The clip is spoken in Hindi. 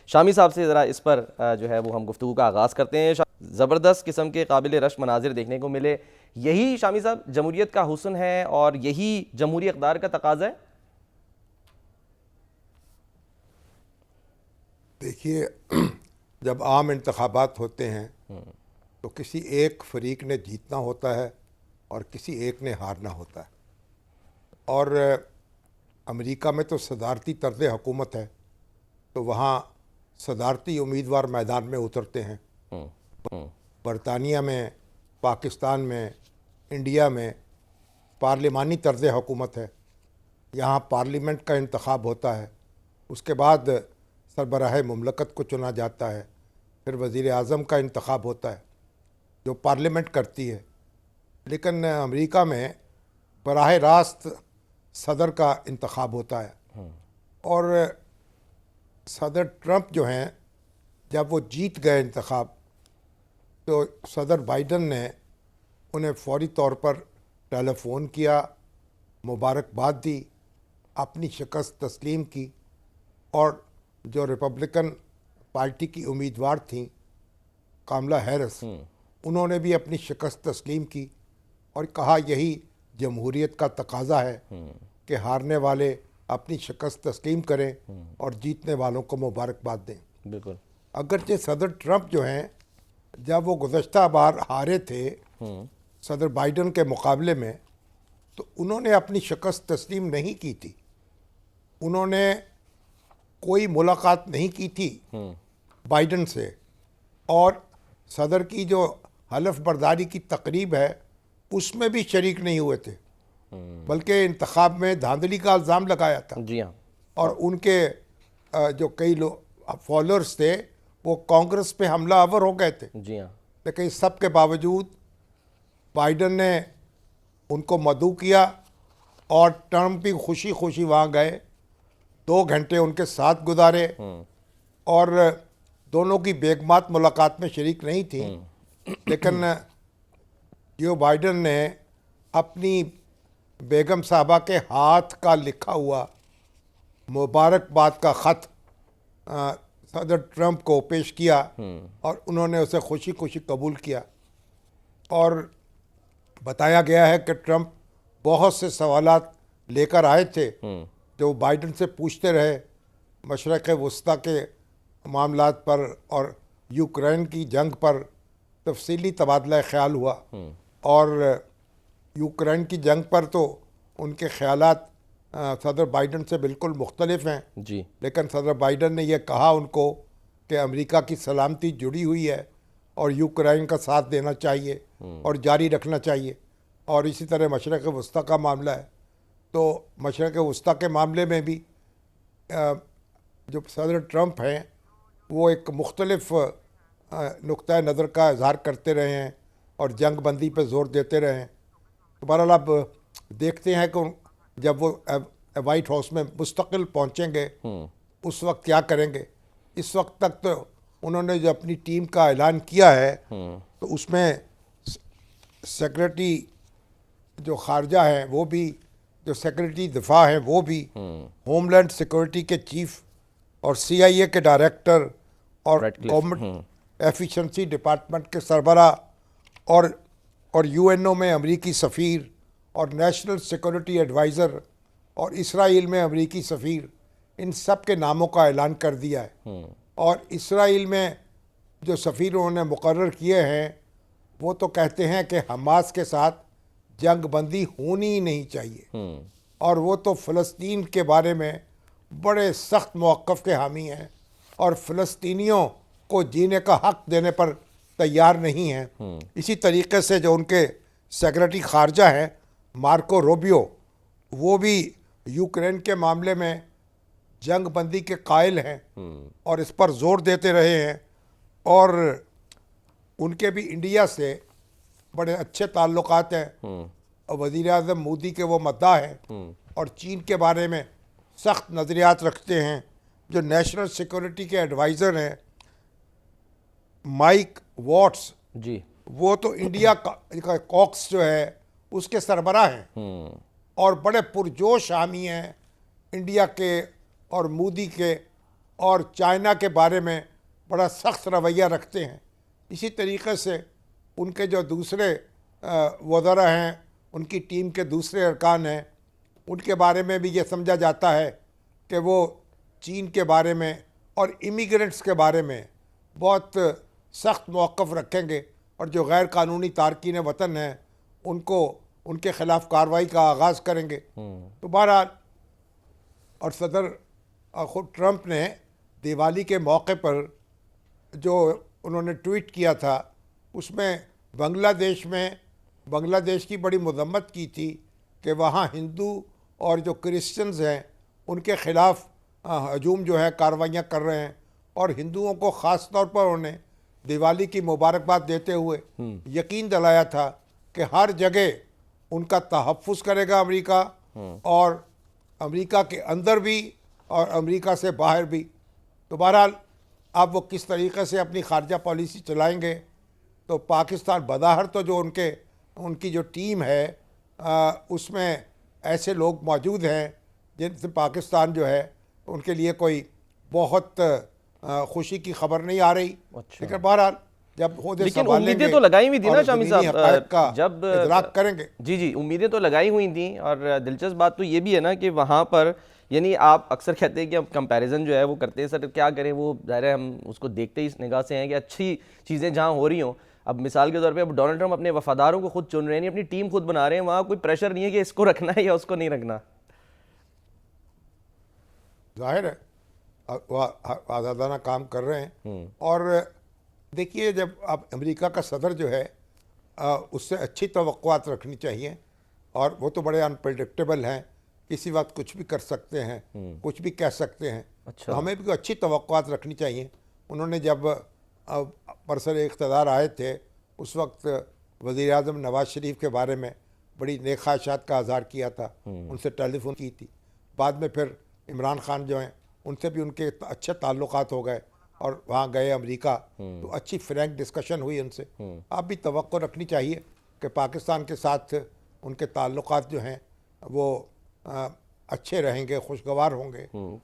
शामी साहब से ज़रा इस पर जो है वो हम गुफ्तगू का आगाज़ करते हैं। ज़बरदस्त किस्म के काबिल रश मनाजिर देखने को मिले, यही शामी साहब जमहूरियत का हुस्न है और यही जमहूरी इक़्तिदार का तकाज़ा है। देखिए, जब आम इंतखाबात होते हैं तो किसी एक फरीक ने जीतना होता है और किसी एक ने हारना होता है। और अमेरिका में तो सदारती तर्ज़ हुकूमत है, तो वहाँ सदारती उम्मीदवार मैदान में उतरते हैं। बरतानिया में, पाकिस्तान में, इंडिया में पार्लिमानी तर्ज़ हुकूमत है। यहाँ पार्लियामेंट का इंतखाब होता है, उसके बाद सरबराह मुमलकत को चुना जाता है, फिर वज़ीर आज़म का इंतखाब होता है जो पार्लियामेंट करती है। लेकिन अमेरिका में बराह रास्त सदर का इंतखाब होता है। और सदर ट्रंप जो हैं, जब वो जीत गए इंतखाब, तो सदर बाइडन ने उन्हें फौरी तौर पर टेलीफोन किया, मुबारकबाद दी, अपनी शिकस्त तस्लीम की। और जो रिपब्लिकन पार्टी की उम्मीदवार थीं कामला हैरिस, उन्होंने भी अपनी शिकस्त तस्लीम की और कहा यही जमहूरियत का तकाज़ा है कि हारने वाले अपनी शिकस्त तस्लीम करें और जीतने वालों को मुबारकबाद दें। बिल्कुल। अगरचे सदर ट्रंप जो हैं, जब वो गुज़श्ता बार हारे थे सदर बाइडन के मुकाबले में, तो उन्होंने अपनी शिकस्त तस्लीम नहीं की थी। उन्होंने कोई मुलाकात नहीं की थी बाइडन से, और सदर की जो हलफ बर्दारी की तकरीब है उसमें भी शरीक नहीं हुए थे, बल्कि इंतखाब में धांधली का इल्ज़ाम लगाया था। जी हाँ। और उनके जो कई लोग फॉलोअर्स थे वो कांग्रेस पे हमला आवर हो गए थे। जी हाँ। लेकिन इस सब के बावजूद बाइडन ने उनको मदऊ किया और ट्रंप भी खुशी खुशी वहाँ गए, 2 घंटे उनके साथ गुजारे। और दोनों की बेगमात मुलाकात में शरीक नहीं थी, लेकिन जो बाइडन ने अपनी बेगम साहबा के हाथ का लिखा हुआ मुबारकबाद का ख़त सदर ट्रंप को पेश किया और उन्होंने उसे खुशी खुशी कबूल किया। और बताया गया है कि ट्रंप बहुत से सवालात लेकर आए थे जो बाइडन से पूछते रहे, मशरक़ वस्ता के मामलात पर और यूक्रेन की जंग पर तफसीली तबादला ख्याल हुआ। और यूक्रेन की जंग पर तो उनके ख़यालात सदर बाइडन से बिल्कुल मुख्तलिफ हैं जी। लेकिन सदर बाइडन ने यह कहा उनको कि अमेरिका की सलामती जुड़ी हुई है और यूक्रेन का साथ देना चाहिए और जारी रखना चाहिए। और इसी तरह मशरक़ वस्ता का मामला है, तो मशरक़ वस्ता के मामले में भी जो सदर ट्रंप हैं वो एक मुख्तलिफ नुक्ता नज़र का इजहार करते रहे हैं और जंग बंदी पर जोर देते रहे हैं। तो बहरहाल अब देखते हैं कि जब वो वाइट हाउस में मुस्तकिल पहुंचेंगे उस वक्त क्या करेंगे। इस वक्त तक तो उन्होंने जो अपनी टीम का ऐलान किया है तो उसमें सेक्रेटरी जो खारजा है वो भी, जो सेक्रेटरी दिफा है वो भी, होमलैंड सिक्योरिटी के चीफ और CIA के डायरेक्टर और गवर्नमेंट एफिशिएंसी डिपार्टमेंट के सरबरा और UNO में अमरीकी सफ़ीर और नेशनल सिक्योरिटी एडवाइज़र और इसराइल में अमरीकी सफ़ीर, इन सब के नामों का ऐलान कर दिया है। और इसराइल में जो सफ़ीर उन्होंने मुकर्रर किए हैं वो तो कहते हैं कि हमास के साथ जंग बंदी होनी ही नहीं चाहिए, और वो तो फ़लस्तीन के बारे में बड़े सख्त मौक़िफ़ के हामी हैं और फ़लस्तीनियों को जीने का हक़ देने पर तैयार नहीं हैं। इसी तरीके से जो उनके सेक्रेटरी ख़ारजा हैं मार्को रूबियो, वो भी यूक्रेन के मामले में जंग बंदी के कायल हैं और इस पर जोर देते रहे हैं। और उनके भी इंडिया से बड़े अच्छे ताल्लुकात हैं और वज़ीर आज़म मोदी के वो मद्दा हैं और चीन के बारे में सख्त नज़रियात रखते हैं। जो नेशनल सिक्योरिटी के एडवाइज़र हैं माइक वॉट्स जी, वो तो इंडिया का कॉक्स जो है उसके सरबराह हैं और बड़े पुरजोश हामी हैं इंडिया के और मोदी के और चाइना के बारे में बड़ा सख्त रवैया रखते हैं। इसी तरीके से उनके जो दूसरे वज़रा हैं, उनकी टीम के दूसरे अरकान हैं, उनके बारे में भी ये समझा जाता है कि वो चीन के बारे में और इमिग्रेंट्स के बारे में बहुत सख्त मौक़िफ़ रखेंगे और जो गैर कानूनी तारकीन वतन हैं उनको उनके ख़िलाफ़ कार्रवाई का आगाज़ करेंगे। तो बहरहाल, और सदर ख़ुद ट्रंप ने दिवाली के मौके पर जो उन्होंने ट्वीट किया था उसमें बांग्लादेश की बड़ी मज़म्मत की थी कि वहाँ हिंदू और जो क्रिश्चियंस हैं उनके ख़िलाफ़ हजूम जो है कार्रवाइयाँ कर रहे हैं, और हिंदुओं को ख़ास तौर पर उन्होंने दिवाली की मुबारकबाद देते हुए यकीन दिलाया था कि हर जगह उनका तहफ़्फ़ुज़ करेगा अमेरिका, और अमेरिका के अंदर भी और अमेरिका से बाहर भी। तो बहरहाल, अब वो किस तरीक़े से अपनी खारजा पॉलिसी चलाएंगे, तो पाकिस्तान बज़ाहिर तो जो उनकी जो टीम है उसमें ऐसे लोग मौजूद हैं जिनसे पाकिस्तान जो है उनके लिए कोई बहुत खुशी की खबर नहीं आ रही। अच्छा। लेकिन बहरहाल, जब खुद लेकिन उम्मीदें तो लगाई हुई थी ना शामी साहब, जब इदराक करेंगे। जी, उम्मीदें तो लगाई हुई थी, और दिलचस्प बात तो ये भी है ना कि वहाँ पर, यानी आप अक्सर कहते हैं कि हम कंपैरिजन जो है वो करते हैं, सर क्या करें, वो ज़ाहिर है हम उसको देखते ही इस निगाह से हैं कि अच्छी चीज़ें जहाँ हो रही हों। अब मिसाल के तौर पे अब डोनाल्ड ट्रंप अपने वफादारों को खुद चुन रहे हैं, अपनी टीम खुद बना रहे हैं, वहाँ कोई प्रेशर नहीं है कि इसको रखना है या उसको नहीं रखना। जाहिर है वो आज़ादाना काम कर रहे हैं। और देखिए, जब आप अमेरिका का सदर जो है उससे अच्छी तवक्कुआत रखनी चाहिए, और वो तो बड़े अनप्रेडिक्टेबल हैं, किसी वक्त कुछ भी कर सकते हैं, कुछ भी कह सकते हैं। अच्छा। तो हमें भी अच्छी तवक्कुआत रखनी चाहिए। उन्होंने जब बरसर इक़्तिदार आए थे उस वक्त वज़ीर आज़म नवाज़ शरीफ के बारे में बड़ी नेक ख्वाहिशात का इज़हार किया था, उनसे टेलीफोन की थी। बाद में फिर इमरान खान जो हैं उनसे भी उनके अच्छे ताल्लुकात हो गए और वहाँ गए अमेरिका, तो अच्छी फ्रैंक डिस्कशन हुई उनसे। आप भी तवक्को रखनी चाहिए कि पाकिस्तान के साथ उनके ताल्लुकात जो हैं वो अच्छे रहेंगे, खुशगवार होंगे।